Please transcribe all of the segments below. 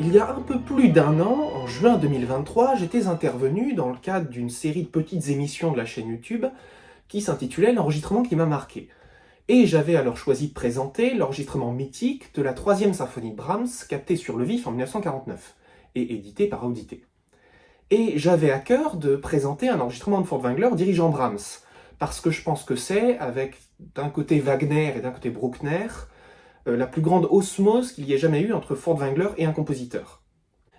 Il y a un peu plus d'un an, en juin 2023, j'étais intervenu dans le cadre d'une série de petites émissions de la chaîne YouTube qui s'intitulait L'enregistrement qui m'a marqué. Et j'avais alors choisi de présenter l'enregistrement mythique de la troisième symphonie de Brahms, captée sur le vif en 1949, et éditée par Audité. Et j'avais à cœur de présenter un enregistrement de Furtwängler dirigeant Brahms, parce que je pense que c'est, avec d'un côté Wagner et d'un côté Bruckner, la plus grande osmose qu'il y ait jamais eu entre Furtwängler et un compositeur.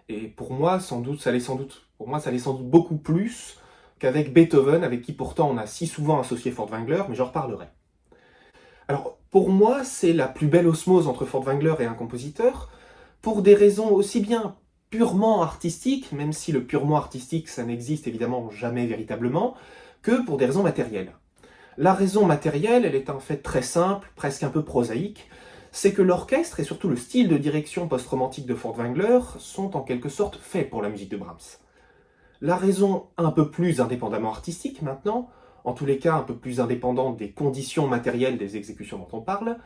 Et pour moi, ça allait sans doute beaucoup plus qu'avec Beethoven, avec qui pourtant on a si souvent associé Furtwängler, mais j'en reparlerai. Alors, pour moi, c'est la plus belle osmose entre Furtwängler et un compositeur, pour des raisons aussi bien purement artistiques, même si le purement artistique, ça n'existe évidemment jamais véritablement, que pour des raisons matérielles. La raison matérielle, elle est en fait très simple, presque un peu prosaïque, c'est que l'orchestre et surtout le style de direction post-romantique de Furtwängler sont en quelque sorte faits pour la musique de Brahms. La raison un peu plus indépendamment artistique maintenant, en tous les cas un peu plus indépendante des conditions matérielles des exécutions dont on parle,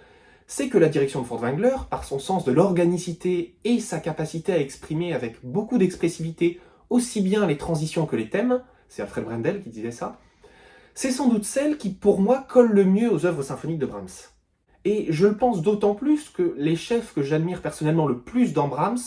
c'est que la direction de Furtwängler, par son sens de l'organicité et sa capacité à exprimer avec beaucoup d'expressivité aussi bien les transitions que les thèmes, c'est Alfred Brendel qui disait ça, c'est sans doute celle qui, pour moi, colle le mieux aux œuvres symphoniques de Brahms. Et je le pense d'autant plus que les chefs que j'admire personnellement le plus dans Brahms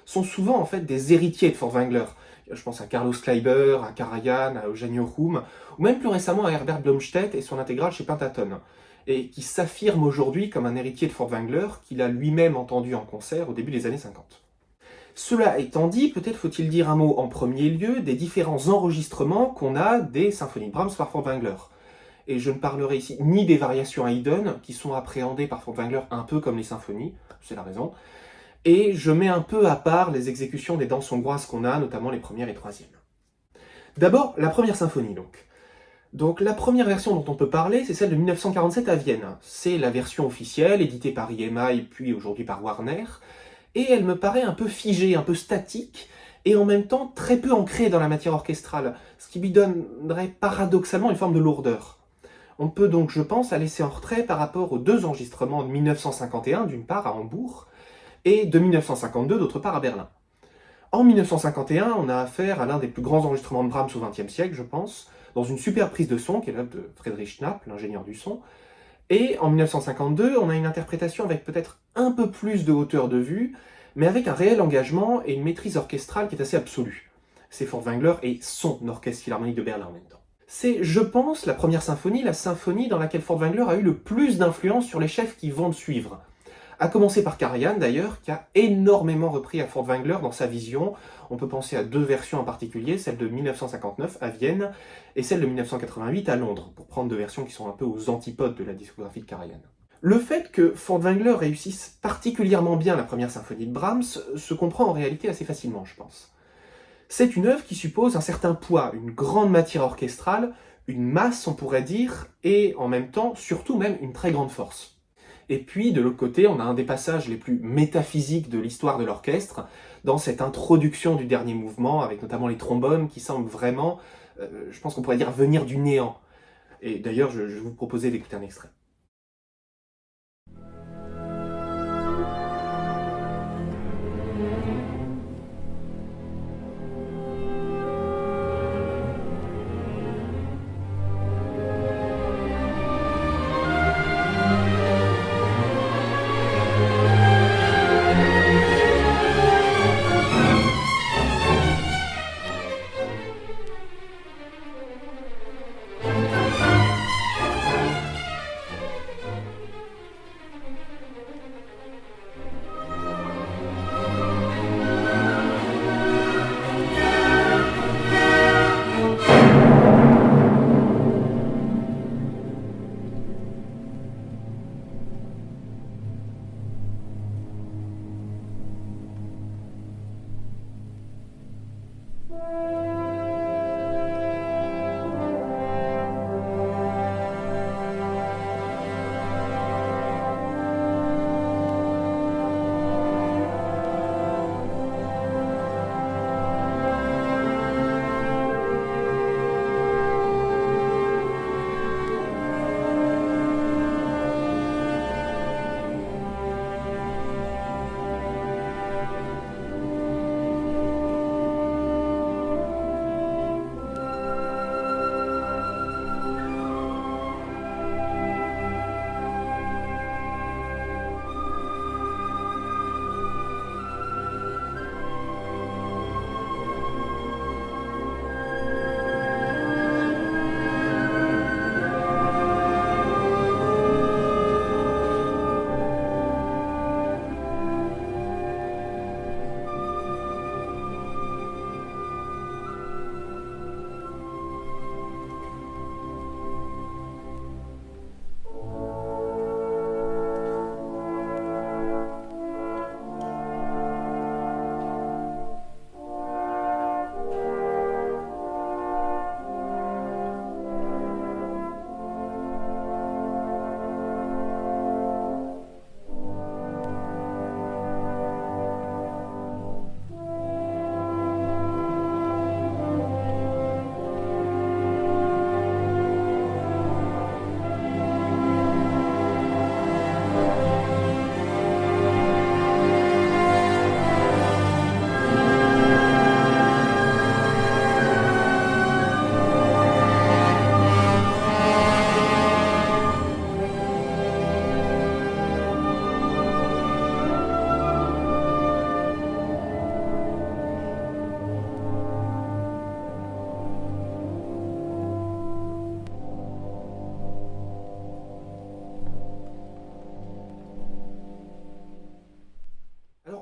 sont souvent en fait des héritiers de Furtwängler. Je pense à Carlos Kleiber, à Karajan, à Eugenio Hum, ou même plus récemment à Herbert Blomstedt et son intégrale chez Pentaton, et qui s'affirme aujourd'hui comme un héritier de Furtwängler qu'il a lui-même entendu en concert au début des années 50. Cela étant dit, peut-être faut-il dire un mot en premier lieu des différents enregistrements qu'on a des symphonies de Brahms par Furtwängler. Et je ne parlerai ici ni des variations Haydn, qui sont appréhendées par Furtwängler un peu comme les symphonies, c'est la raison, et je mets un peu à part les exécutions des danses hongroises qu'on a, notamment les premières et troisièmes. D'abord, la première symphonie donc. Donc la première version dont on peut parler, c'est celle de 1947 à Vienne. C'est la version officielle, éditée par EMI, puis aujourd'hui par Warner, et elle me paraît un peu figée, un peu statique, et en même temps très peu ancrée dans la matière orchestrale, ce qui lui donnerait paradoxalement une forme de lourdeur. On peut donc, je pense, la laisser en retrait par rapport aux deux enregistrements de 1951, d'une part à Hambourg, et de 1952, d'autre part à Berlin. En 1951, on a affaire à l'un des plus grands enregistrements de Brahms au XXe siècle, je pense, dans une super prise de son, qui est l'œuvre de Friedrich Schnapp, l'ingénieur du son. Et en 1952, on a une interprétation avec peut-être un peu plus de hauteur de vue, mais avec un réel engagement et une maîtrise orchestrale qui est assez absolue. C'est Furtwängler et son orchestre philharmonique de Berlin en même temps. C'est, je pense, la première symphonie, la symphonie dans laquelle Furtwängler a eu le plus d'influence sur les chefs qui vont le suivre. À commencer par Karajan d'ailleurs, qui a énormément repris à Furtwängler dans sa vision. On peut penser à deux versions en particulier, celle de 1959 à Vienne et celle de 1988 à Londres, pour prendre deux versions qui sont un peu aux antipodes de la discographie de Karajan. Le fait que Furtwängler réussisse particulièrement bien la première symphonie de Brahms se comprend en réalité assez facilement, je pense. C'est une œuvre qui suppose un certain poids, une grande matière orchestrale, une masse on pourrait dire, et en même temps, surtout même, une très grande force. Et puis, de l'autre côté, on a un des passages les plus métaphysiques de l'histoire de l'orchestre, dans cette introduction du dernier mouvement, avec notamment les trombones qui semblent vraiment, je pense qu'on pourrait dire, venir du néant. Et d'ailleurs, je vous proposais d'écouter un extrait.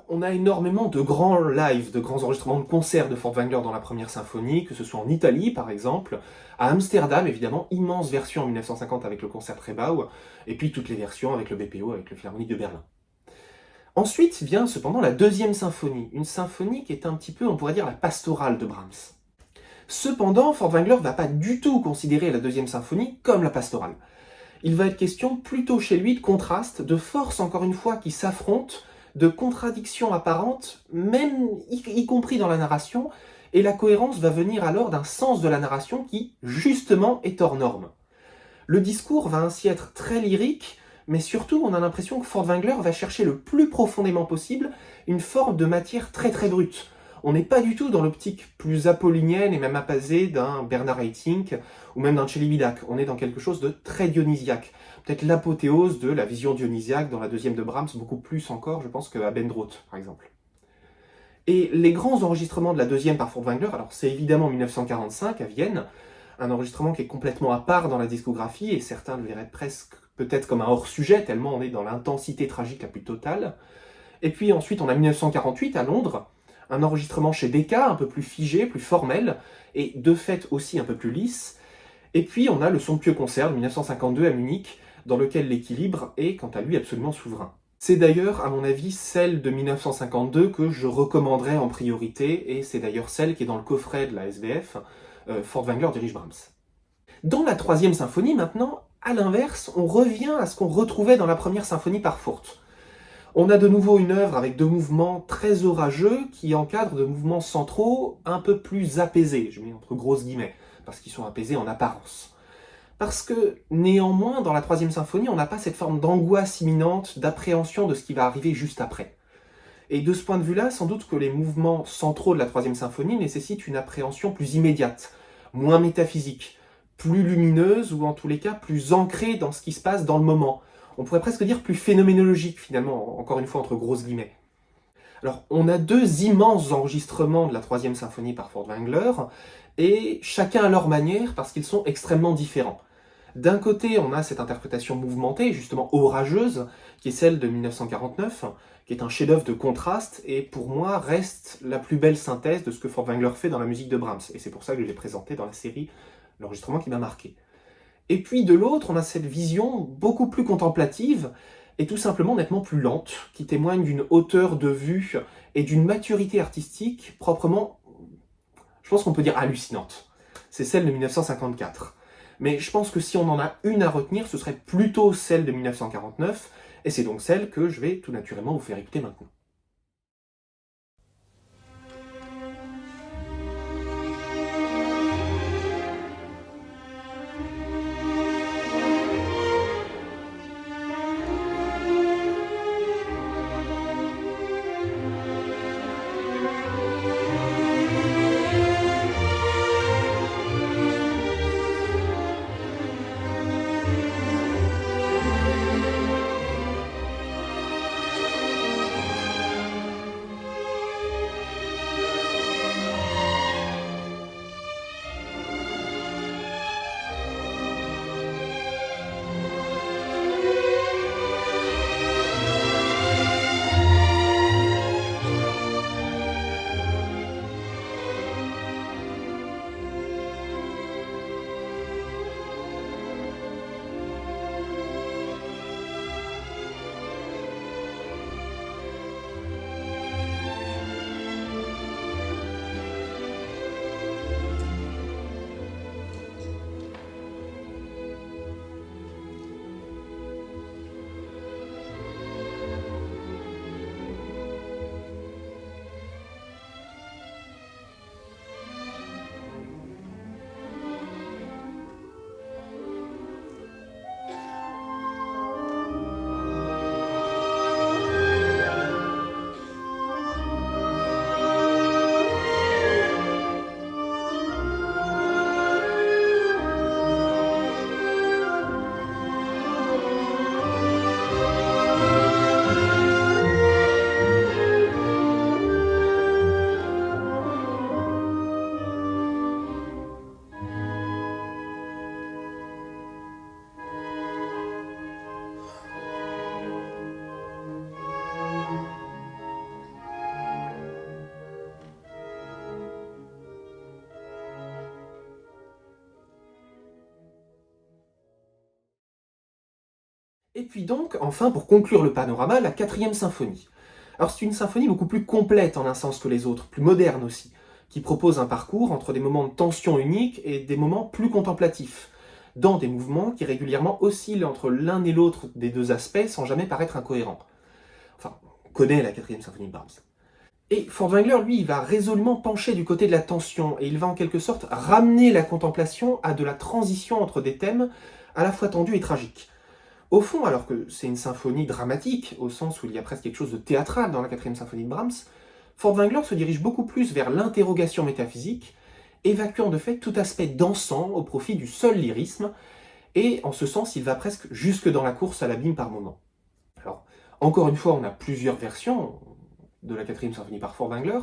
on a énormément de grands lives, de grands enregistrements de concerts de Furtwängler dans la première symphonie, que ce soit en Italie par exemple, à Amsterdam évidemment, immense version en 1950 avec le concert Trebau, et puis toutes les versions avec le BPO, avec le Philharmonique de Berlin. Ensuite vient cependant la deuxième symphonie, une symphonie qui est un petit peu, on pourrait dire, la pastorale de Brahms. Cependant, Furtwängler ne va pas du tout considérer la deuxième symphonie comme la pastorale. Il va être question plutôt chez lui de contraste, de forces encore une fois qui s'affrontent, de contradictions apparentes, même y compris dans la narration, et la cohérence va venir alors d'un sens de la narration qui, justement, est hors norme. Le discours va ainsi être très lyrique, mais surtout on a l'impression que Furtwängler va chercher le plus profondément possible une forme de matière très très brute. On n'est pas du tout dans l'optique plus apollinienne et même apaisée d'un Bernard Haitink ou même d'un Celibidache. On est dans quelque chose de très dionysiaque. Peut-être l'apothéose de la vision dionysiaque dans la deuxième de Brahms, beaucoup plus encore, je pense, qu'à Bendroth, par exemple. Et les grands enregistrements de la deuxième par Furtwängler, alors c'est évidemment 1945 à Vienne, un enregistrement qui est complètement à part dans la discographie, et certains le verraient presque peut-être comme un hors-sujet, tellement on est dans l'intensité tragique la plus totale. Et puis ensuite on a 1948 à Londres, un enregistrement chez Decca, un peu plus figé, plus formel, et de fait aussi un peu plus lisse. Et puis on a le somptueux concert de 1952 à Munich, dans lequel l'équilibre est quant à lui absolument souverain. C'est d'ailleurs, à mon avis, celle de 1952 que je recommanderais en priorité, et c'est d'ailleurs celle qui est dans le coffret de la SVF, Furtwängler dirige Brahms. Dans la troisième symphonie, maintenant, à l'inverse, on revient à ce qu'on retrouvait dans la première symphonie par Furth. On a de nouveau une œuvre avec deux mouvements très orageux qui encadrent de mouvements centraux un peu plus apaisés, je mets entre grosses guillemets, parce qu'ils sont apaisés en apparence. Parce que, néanmoins, dans la troisième symphonie, on n'a pas cette forme d'angoisse imminente, d'appréhension de ce qui va arriver juste après. Et de ce point de vue-là, sans doute que les mouvements centraux de la troisième symphonie nécessitent une appréhension plus immédiate, moins métaphysique, plus lumineuse, ou en tous les cas plus ancrée dans ce qui se passe dans le moment. On pourrait presque dire plus phénoménologique, finalement, encore une fois entre grosses guillemets. Alors, on a deux immenses enregistrements de la troisième symphonie par Furtwängler, et chacun à leur manière, parce qu'ils sont extrêmement différents. D'un côté, on a cette interprétation mouvementée, justement orageuse, qui est celle de 1949, qui est un chef-d'œuvre de contraste, et pour moi reste la plus belle synthèse de ce que Furtwängler fait dans la musique de Brahms. Et c'est pour ça que je l'ai présenté dans la série L'enregistrement qui m'a marqué. Et puis de l'autre, on a cette vision beaucoup plus contemplative, et tout simplement nettement plus lente, qui témoigne d'une hauteur de vue et d'une maturité artistique proprement, je pense qu'on peut dire hallucinante. C'est celle de 1954. Mais je pense que si on en a une à retenir, ce serait plutôt celle de 1949, et c'est donc celle que je vais tout naturellement vous faire écouter maintenant. Et puis donc, enfin, pour conclure le panorama, la quatrième symphonie. Alors c'est une symphonie beaucoup plus complète en un sens que les autres, plus moderne aussi, qui propose un parcours entre des moments de tension unique et des moments plus contemplatifs, dans des mouvements qui régulièrement oscillent entre l'un et l'autre des deux aspects sans jamais paraître incohérents. Enfin, on connaît la quatrième symphonie de Brahms. Et Furtwängler, lui, il va résolument pencher du côté de la tension, et il va en quelque sorte ramener la contemplation à de la transition entre des thèmes à la fois tendus et tragiques. Au fond, alors que c'est une symphonie dramatique, au sens où il y a presque quelque chose de théâtral dans la quatrième symphonie de Brahms, Furtwängler se dirige beaucoup plus vers l'interrogation métaphysique, évacuant de fait tout aspect dansant au profit du seul lyrisme, et en ce sens, il va presque jusque dans la course à l'abîme par moments. Alors, encore une fois, on a plusieurs versions de la quatrième symphonie par Furtwängler,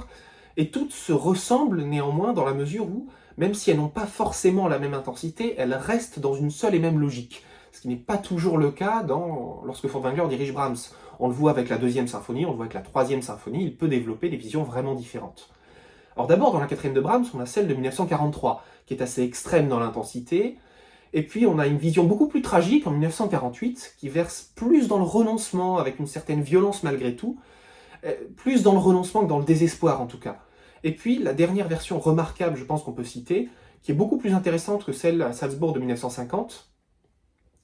et toutes se ressemblent néanmoins dans la mesure où, même si elles n'ont pas forcément la même intensité, elles restent dans une seule et même logique, ce qui n'est pas toujours le cas lorsque Furtwängler dirige Brahms. On le voit avec la deuxième symphonie, on le voit avec la troisième symphonie, il peut développer des visions vraiment différentes. Alors d'abord, dans la quatrième de Brahms, on a celle de 1943, qui est assez extrême dans l'intensité, et puis on a une vision beaucoup plus tragique en 1948, qui verse plus dans le renoncement, avec une certaine violence malgré tout, plus dans le renoncement que dans le désespoir en tout cas. Et puis la dernière version remarquable, je pense qu'on peut citer, qui est beaucoup plus intéressante que celle à Salzbourg de 1950,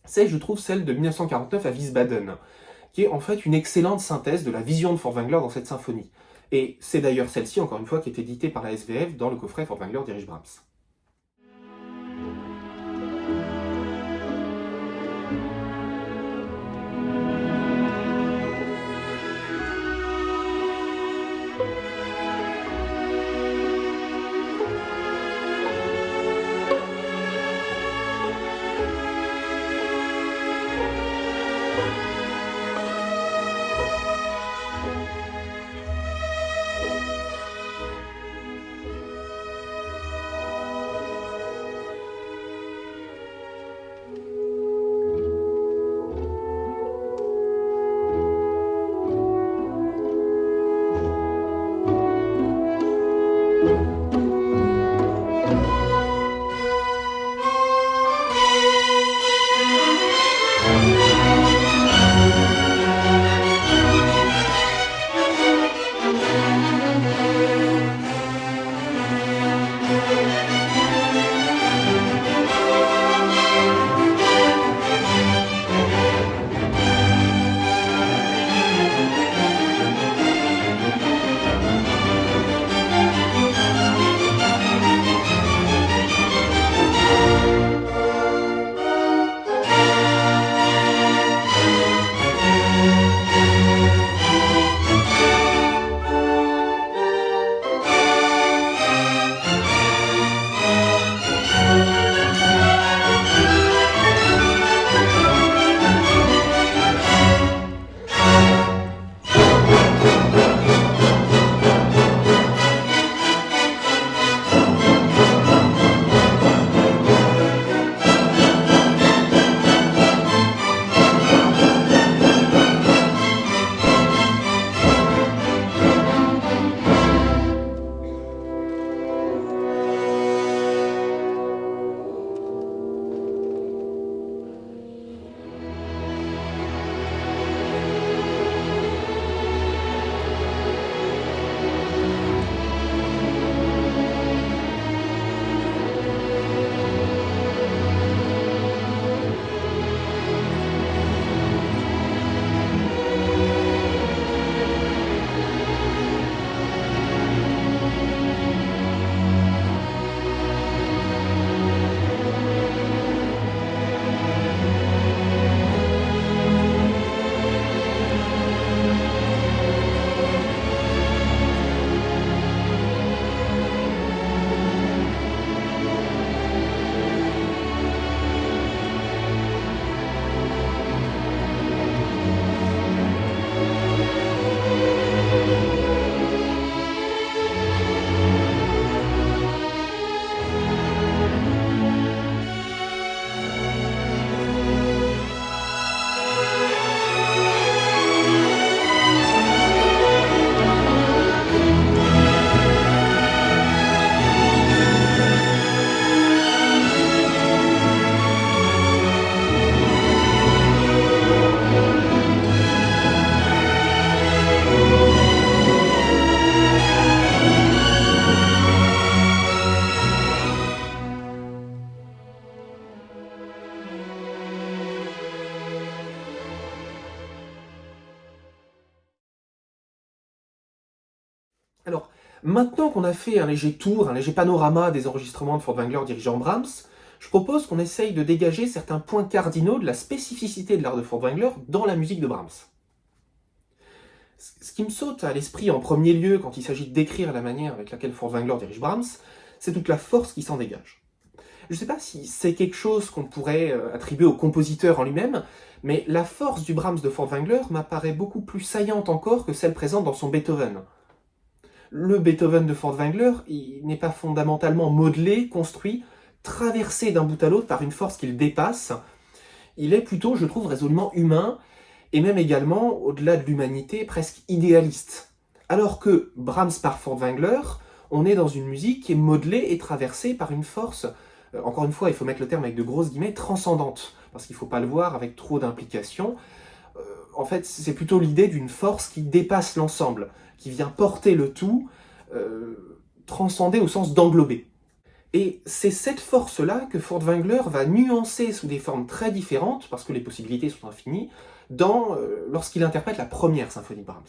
c'est, je trouve, celle de 1949 à Wiesbaden, qui est en fait une excellente synthèse de la vision de Furtwängler dans cette symphonie. Et c'est d'ailleurs celle-ci, encore une fois, qui est éditée par la SVF dans le coffret Furtwängler dirige Brahms. Alors, maintenant qu'on a fait un léger tour, un léger panorama des enregistrements de Furtwängler dirigeant Brahms, je propose qu'on essaye de dégager certains points cardinaux de la spécificité de l'art de Furtwängler dans la musique de Brahms. Ce qui me saute à l'esprit en premier lieu quand il s'agit de décrire la manière avec laquelle Furtwängler dirige Brahms, c'est toute la force qui s'en dégage. Je ne sais pas si c'est quelque chose qu'on pourrait attribuer au compositeur en lui-même, mais la force du Brahms de Furtwängler m'apparaît beaucoup plus saillante encore que celle présente dans son Beethoven. Le Beethoven de Furtwängler, il n'est pas fondamentalement modelé, construit, traversé d'un bout à l'autre par une force qu'il dépasse. Il est plutôt, je trouve, résolument humain, et même également, au-delà de l'humanité, presque idéaliste. Alors que Brahms par Furtwängler, on est dans une musique qui est modelée et traversée par une force, encore une fois, il faut mettre le terme avec de grosses guillemets, transcendante, parce qu'il ne faut pas le voir avec trop d'implications. En fait, c'est plutôt l'idée d'une force qui dépasse l'ensemble, qui vient porter le tout, transcender au sens d'englober. Et c'est cette force-là que Furtwängler va nuancer sous des formes très différentes, parce que les possibilités sont infinies, lorsqu'il interprète la première symphonie de Brahms.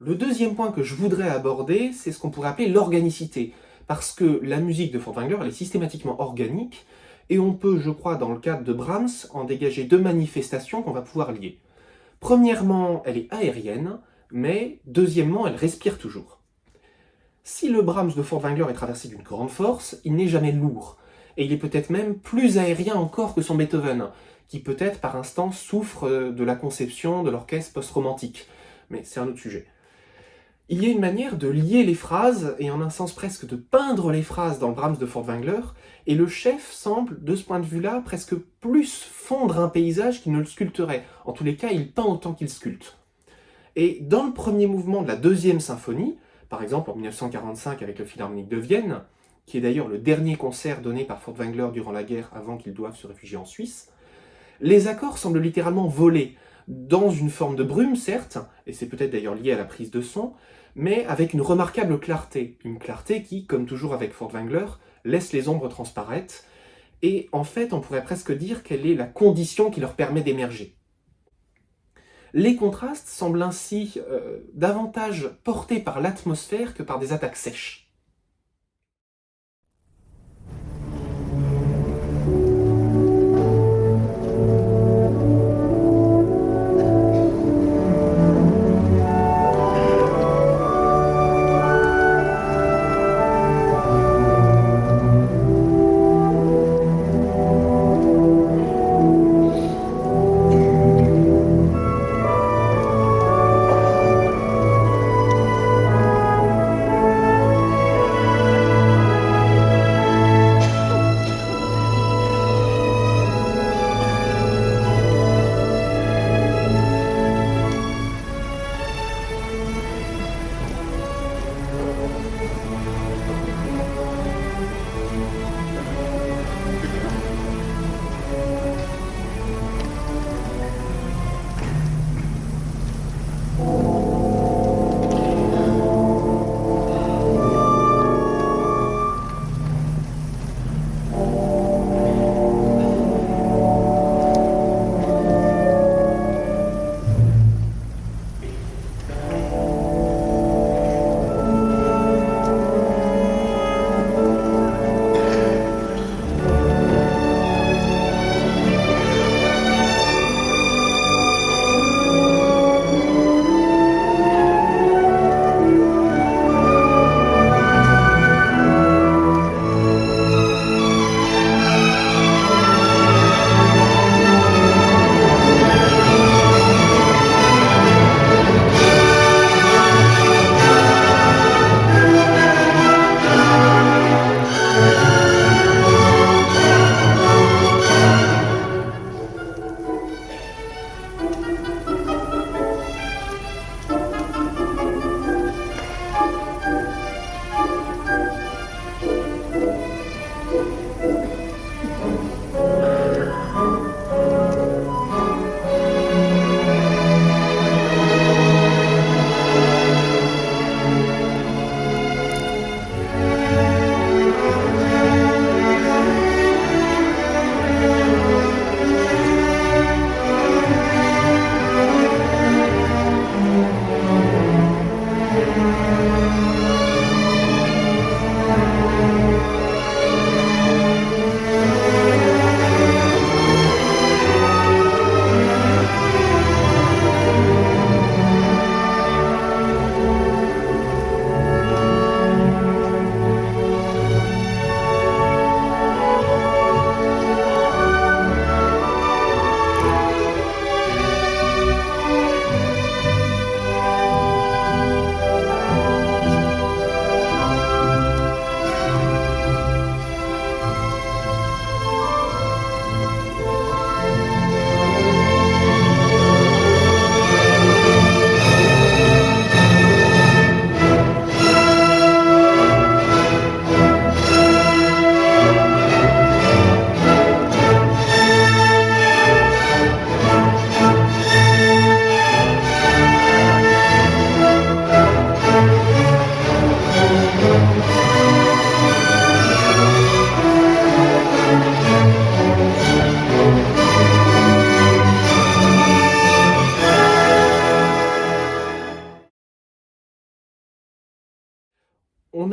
Le deuxième point que je voudrais aborder, c'est ce qu'on pourrait appeler l'organicité. Parce que la musique de Furtwängler, elle est systématiquement organique, et on peut, je crois, dans le cadre de Brahms, en dégager deux manifestations qu'on va pouvoir lier. Premièrement, elle est aérienne, mais deuxièmement, elle respire toujours. Si le Brahms de Furtwängler est traversé d'une grande force, il n'est jamais lourd, et il est peut-être même plus aérien encore que son Beethoven, qui peut-être par instants souffre de la conception de l'orchestre post-romantique. Mais c'est un autre sujet. Il y a une manière de lier les phrases, et en un sens presque de peindre les phrases dans le Brahms de Furtwängler, et le chef semble, de ce point de vue-là, presque plus fondre un paysage qu'il ne le sculpterait. En tous les cas, il peint autant qu'il sculpte. Et dans le premier mouvement de la deuxième symphonie, par exemple en 1945 avec le Philharmonique de Vienne, qui est d'ailleurs le dernier concert donné par Furtwängler durant la guerre avant qu'il doive se réfugier en Suisse, les accords semblent littéralement voler, dans une forme de brume certes, et c'est peut-être d'ailleurs lié à la prise de son, mais avec une remarquable clarté. Une clarté qui, comme toujours avec Furtwängler, laisse les ombres transparaître, et en fait on pourrait presque dire qu'elle est la condition qui leur permet d'émerger. Les contrastes semblent ainsi davantage portés par l'atmosphère que par des attaques sèches.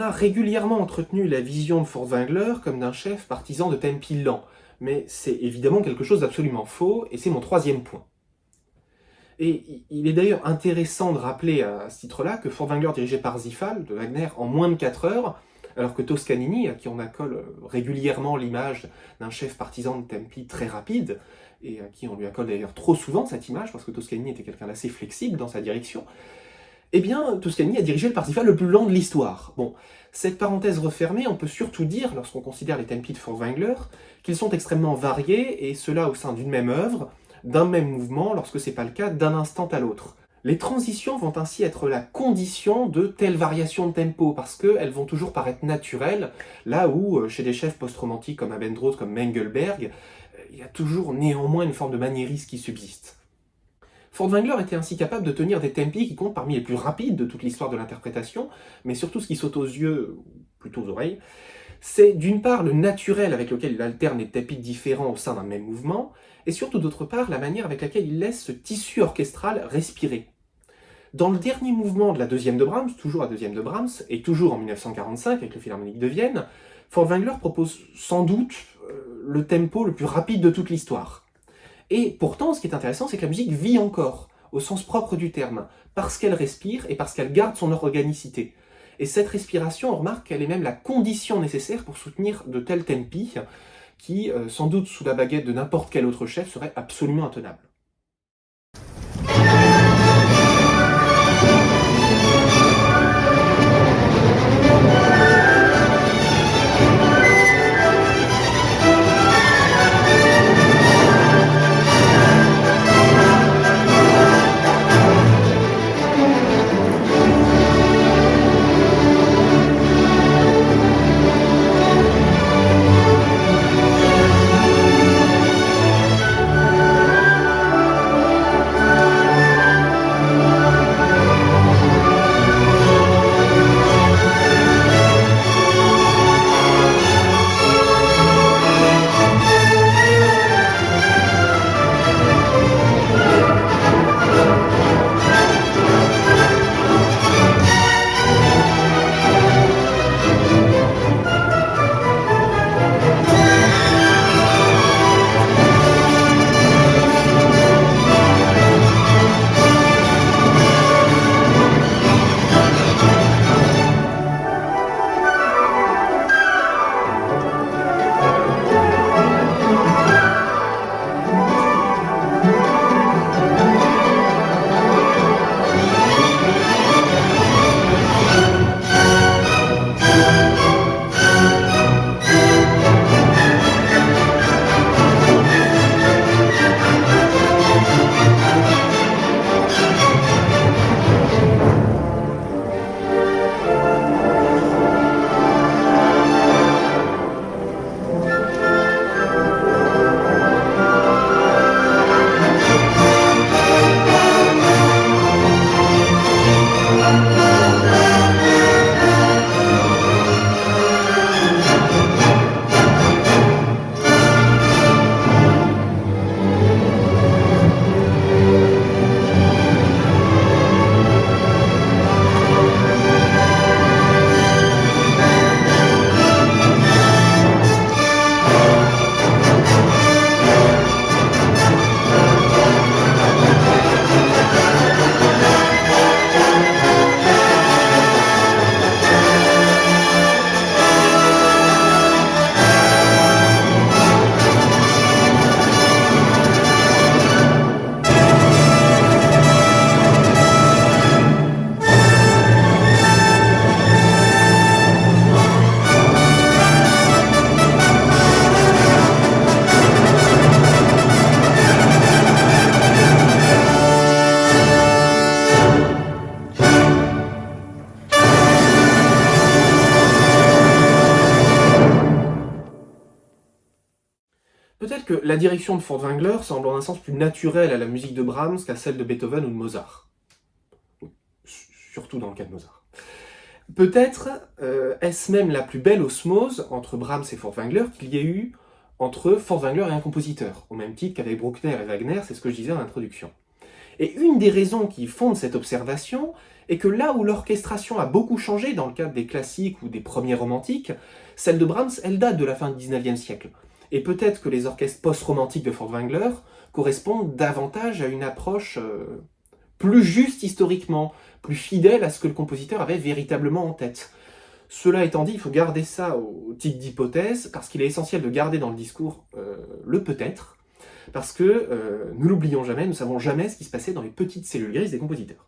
a régulièrement entretenu la vision de Furtwängler comme d'un chef partisan de tempi lent, mais c'est évidemment quelque chose d'absolument faux, et c'est mon troisième point. Et il est d'ailleurs intéressant de rappeler à ce titre-là que Furtwängler dirigé par Ziffal de Wagner en moins de 4 heures, alors que Toscanini, à qui on accole régulièrement l'image d'un chef partisan de tempi très rapide, et à qui on lui accole d'ailleurs trop souvent cette image, parce que Toscanini était quelqu'un d'assez flexible dans sa direction, eh bien, Toscanini a dirigé le Parsifal le plus lent de l'histoire. Bon, cette parenthèse refermée, on peut surtout dire, lorsqu'on considère les tempi de Furtwängler, qu'ils sont extrêmement variés, et cela au sein d'une même œuvre, d'un même mouvement, lorsque c'est pas le cas, d'un instant à l'autre. Les transitions vont ainsi être la condition de telles variations de tempo, parce qu'elles vont toujours paraître naturelles, là où, chez des chefs post-romantiques comme Abendroth, comme Mengelberg, il y a toujours néanmoins une forme de maniérisme qui subsiste. Furtwängler était ainsi capable de tenir des tempi qui comptent parmi les plus rapides de toute l'histoire de l'interprétation, mais surtout ce qui saute aux yeux, ou plutôt aux oreilles, c'est d'une part le naturel avec lequel il alterne des tempi différents au sein d'un même mouvement, et surtout d'autre part la manière avec laquelle il laisse ce tissu orchestral respirer. Dans le dernier mouvement de la deuxième de Brahms, toujours la deuxième de Brahms, et toujours en 1945 avec le Philharmonique de Vienne, Furtwängler propose sans doute le tempo le plus rapide de toute l'histoire. Et pourtant, ce qui est intéressant, c'est que la musique vit encore, au sens propre du terme, parce qu'elle respire et parce qu'elle garde son organicité. Et cette respiration, on remarque qu'elle est même la condition nécessaire pour soutenir de tels tempi, qui, sans doute sous la baguette de n'importe quel autre chef, seraient absolument intenables. Peut-être que la direction de Furtwängler semble en un sens plus naturelle à la musique de Brahms qu'à celle de Beethoven ou de Mozart. Surtout dans le cas de Mozart. Peut-être est-ce même la plus belle osmose entre Brahms et Furtwängler qu'il y ait eu entre Furtwängler et un compositeur, au même titre qu'avec Bruckner et Wagner, c'est ce que je disais en introduction. Et une des raisons qui fondent cette observation est que là où l'orchestration a beaucoup changé dans le cadre des classiques ou des premiers romantiques, celle de Brahms, elle date de la fin du XIXe siècle. Et peut-être que les orchestres post-romantiques de Furtwängler correspondent davantage à une approche plus juste historiquement, plus fidèle à ce que le compositeur avait véritablement en tête. Cela étant dit, il faut garder ça au titre d'hypothèse, parce qu'il est essentiel de garder dans le discours le peut-être, parce que, nous l'oublions jamais, nous ne savons jamais ce qui se passait dans les petites cellules grises des compositeurs.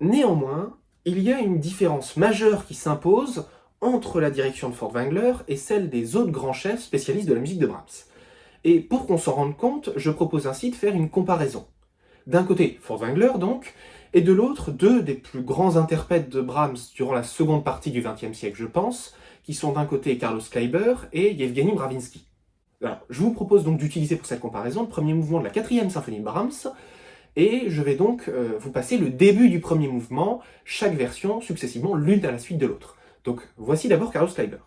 Néanmoins, il y a une différence majeure qui s'impose entre la direction de Furtwängler et celle des autres grands chefs spécialistes de la musique de Brahms. Et pour qu'on s'en rende compte, je propose ainsi de faire une comparaison. D'un côté, Furtwängler donc, et de l'autre, deux des plus grands interprètes de Brahms durant la seconde partie du XXe siècle, je pense, qui sont d'un côté Carlos Kleiber et Yevgeny Mravinsky. Alors, je vous propose donc d'utiliser pour cette comparaison le premier mouvement de la 4e symphonie de Brahms, et je vais donc vous passer le début du premier mouvement, chaque version successivement l'une à la suite de l'autre. Donc voici d'abord Carlos Kleiber.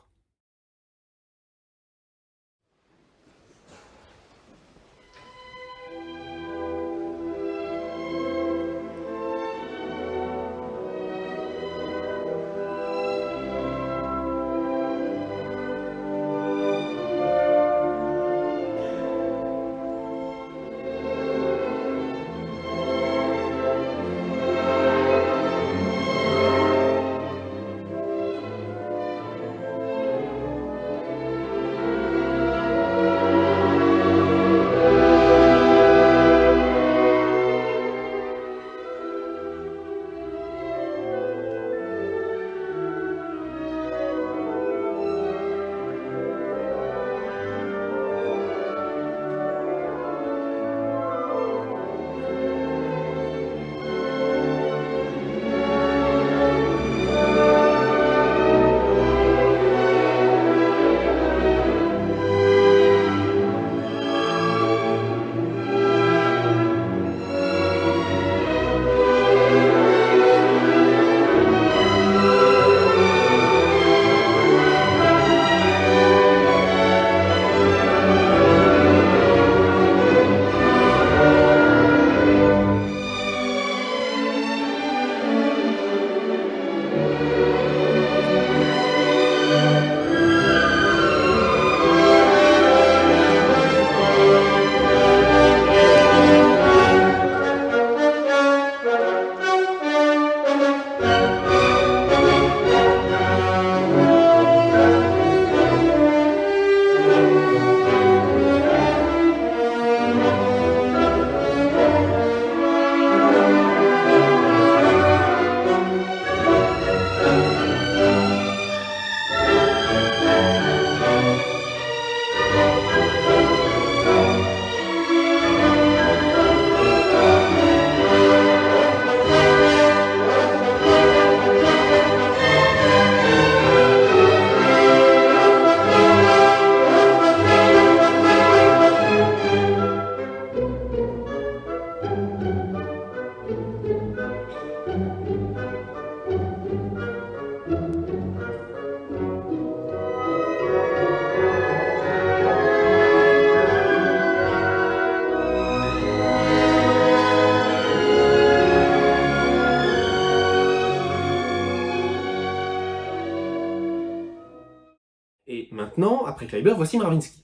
Et maintenant, après Kleiber, voici Mravinsky.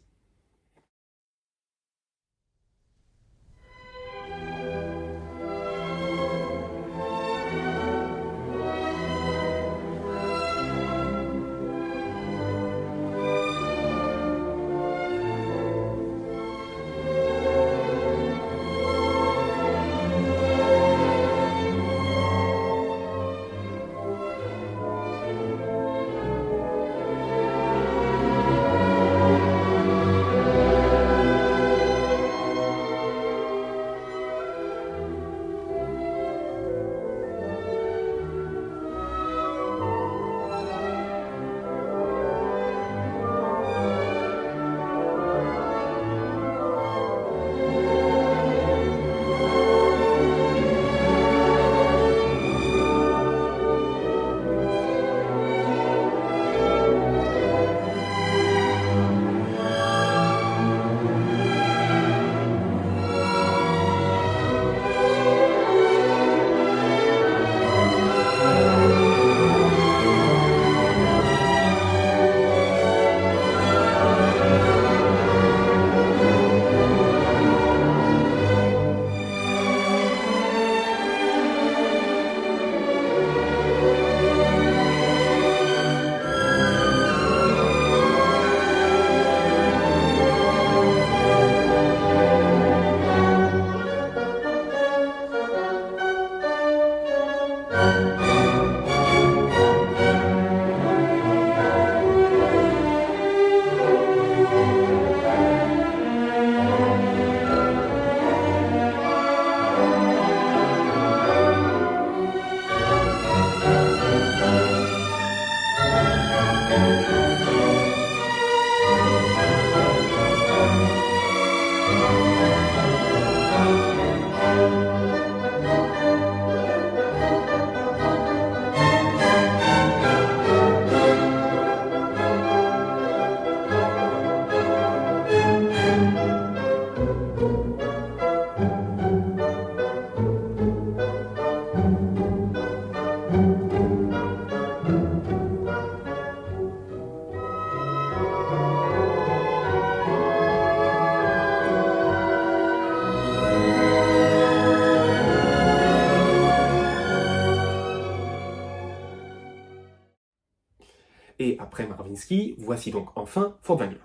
après Mravinsky, voici donc enfin Furtwängler.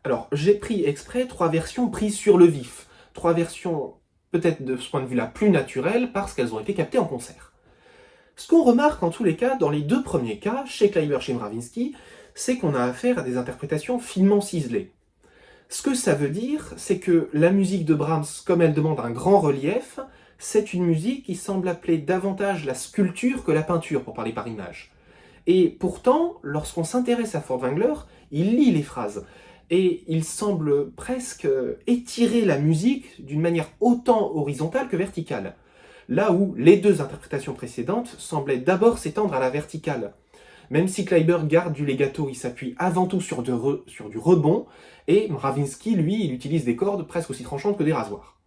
Alors, j'ai pris exprès 3 versions prises sur le vif. 3 versions, peut-être de ce point de vue-là, plus naturelles, parce qu'elles ont été captées en concert. Ce qu'on remarque en tous les cas, dans les 2 premiers cas, chez Kleiber, chez Mravinsky, c'est qu'on a affaire à des interprétations finement ciselées. Ce que ça veut dire, c'est que la musique de Brahms, comme elle demande un grand relief, c'est une musique qui semble appeler davantage la sculpture que la peinture, pour parler par image. Et pourtant, lorsqu'on s'intéresse à Furtwängler, il lit les phrases, et il semble presque étirer la musique d'une manière autant horizontale que verticale. Là où les 2 interprétations précédentes semblaient d'abord s'étendre à la verticale. Même si Kleiber garde du legato, il s'appuie avant tout sur du rebond, et Mravinsky, lui, il utilise des cordes presque aussi tranchantes que des rasoirs.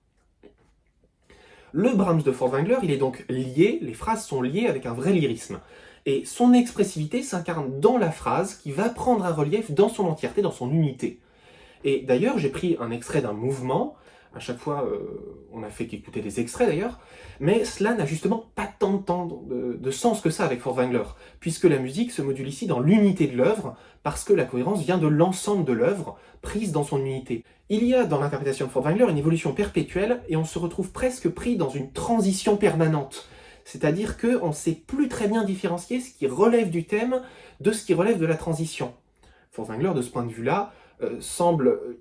Le Brahms de Furtwängler, il est donc lié, les phrases sont liées avec un vrai lyrisme. Et son expressivité s'incarne dans la phrase qui va prendre un relief dans son entièreté, dans son unité. Et d'ailleurs, j'ai pris un extrait d'un mouvement, à chaque fois on a fait qu'écouter des extraits d'ailleurs, mais cela n'a justement pas tant de sens que ça avec Furtwängler, puisque la musique se module ici dans l'unité de l'œuvre, parce que la cohérence vient de l'ensemble de l'œuvre, prise dans son unité. Il y a dans l'interprétation de Furtwängler une évolution perpétuelle, et on se retrouve presque pris dans une transition permanente. C'est-à-dire qu'on ne sait plus très bien différencier ce qui relève du thème de ce qui relève de la transition. Furtwängler, de ce point de vue-là,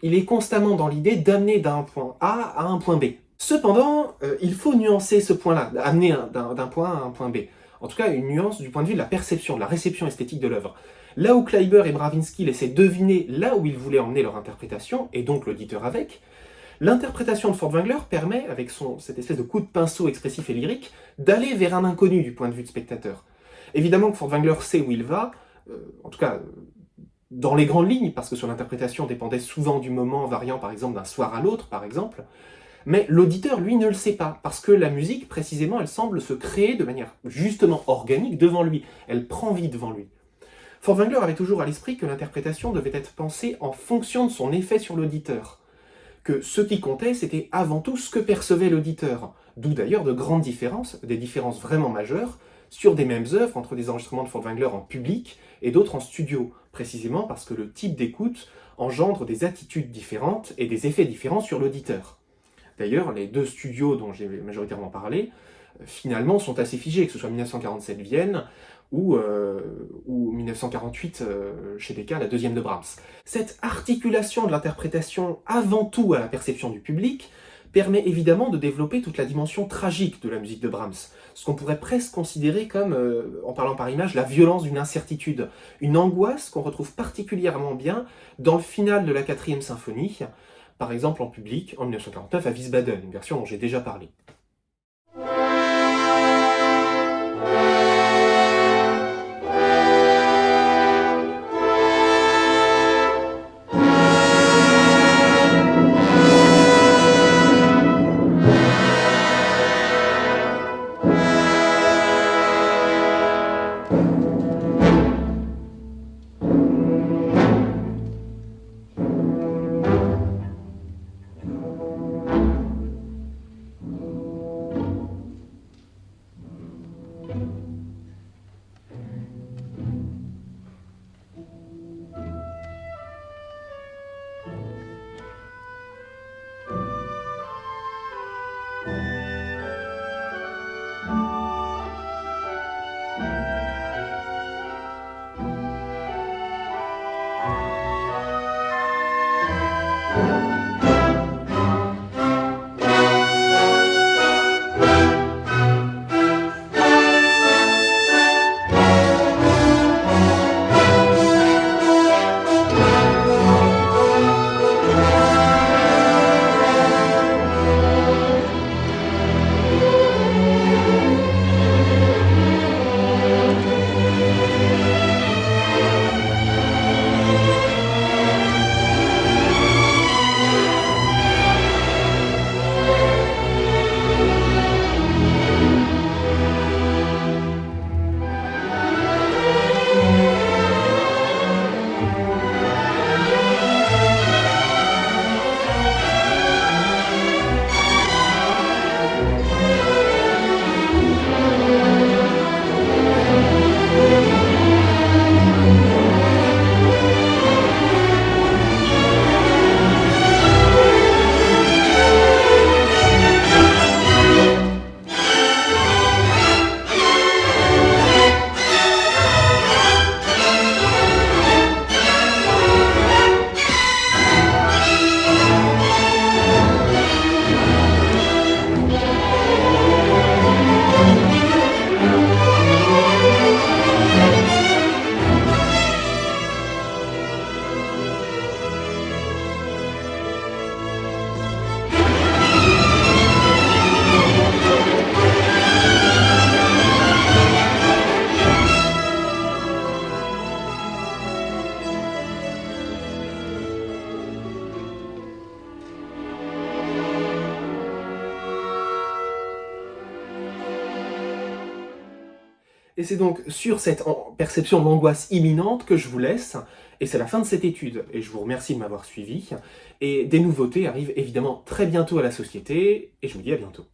il est constamment dans l'idée d'amener d'un point A à un point B. Cependant, il faut nuancer ce point-là, amener d'un point A à un point B. En tout cas, une nuance du point de vue de la perception, de la réception esthétique de l'œuvre. Là où Kleiber et Mravinsky laissaient deviner là où ils voulaient emmener leur interprétation, et donc l'auditeur avec, l'interprétation de Furtwängler permet, avec cette espèce de coup de pinceau expressif et lyrique, d'aller vers un inconnu du point de vue de spectateur. Évidemment que Furtwängler sait où il va, en tout cas dans les grandes lignes, parce que son interprétation dépendait souvent du moment, variant par exemple d'un soir à l'autre, par exemple, mais l'auditeur, lui, ne le sait pas, parce que la musique, précisément, elle semble se créer de manière justement organique devant lui, elle prend vie devant lui. Furtwängler avait toujours à l'esprit que l'interprétation devait être pensée en fonction de son effet sur l'auditeur, que ce qui comptait, c'était avant tout ce que percevait l'auditeur, d'où d'ailleurs de grandes différences, des différences vraiment majeures, sur des mêmes œuvres entre des enregistrements de Furtwängler en public et d'autres en studio, précisément parce que le type d'écoute engendre des attitudes différentes et des effets différents sur l'auditeur. D'ailleurs, les deux studios dont j'ai majoritairement parlé, finalement, sont assez figés, que ce soit 1947 Vienne ou 1948 chez Decca, la deuxième de Brahms. Cette articulation de l'interprétation avant tout à la perception du public permet évidemment de développer toute la dimension tragique de la musique de Brahms, ce qu'on pourrait presque considérer comme, en parlant par image, la violence d'une incertitude, une angoisse qu'on retrouve particulièrement bien dans le final de la 4e symphonie, par exemple en public en 1949 à Wiesbaden, une version dont j'ai déjà parlé. Et c'est donc sur cette perception d'angoisse imminente que je vous laisse, et c'est la fin de cette étude, et je vous remercie de m'avoir suivi, et des nouveautés arrivent évidemment très bientôt à la société, et je vous dis à bientôt.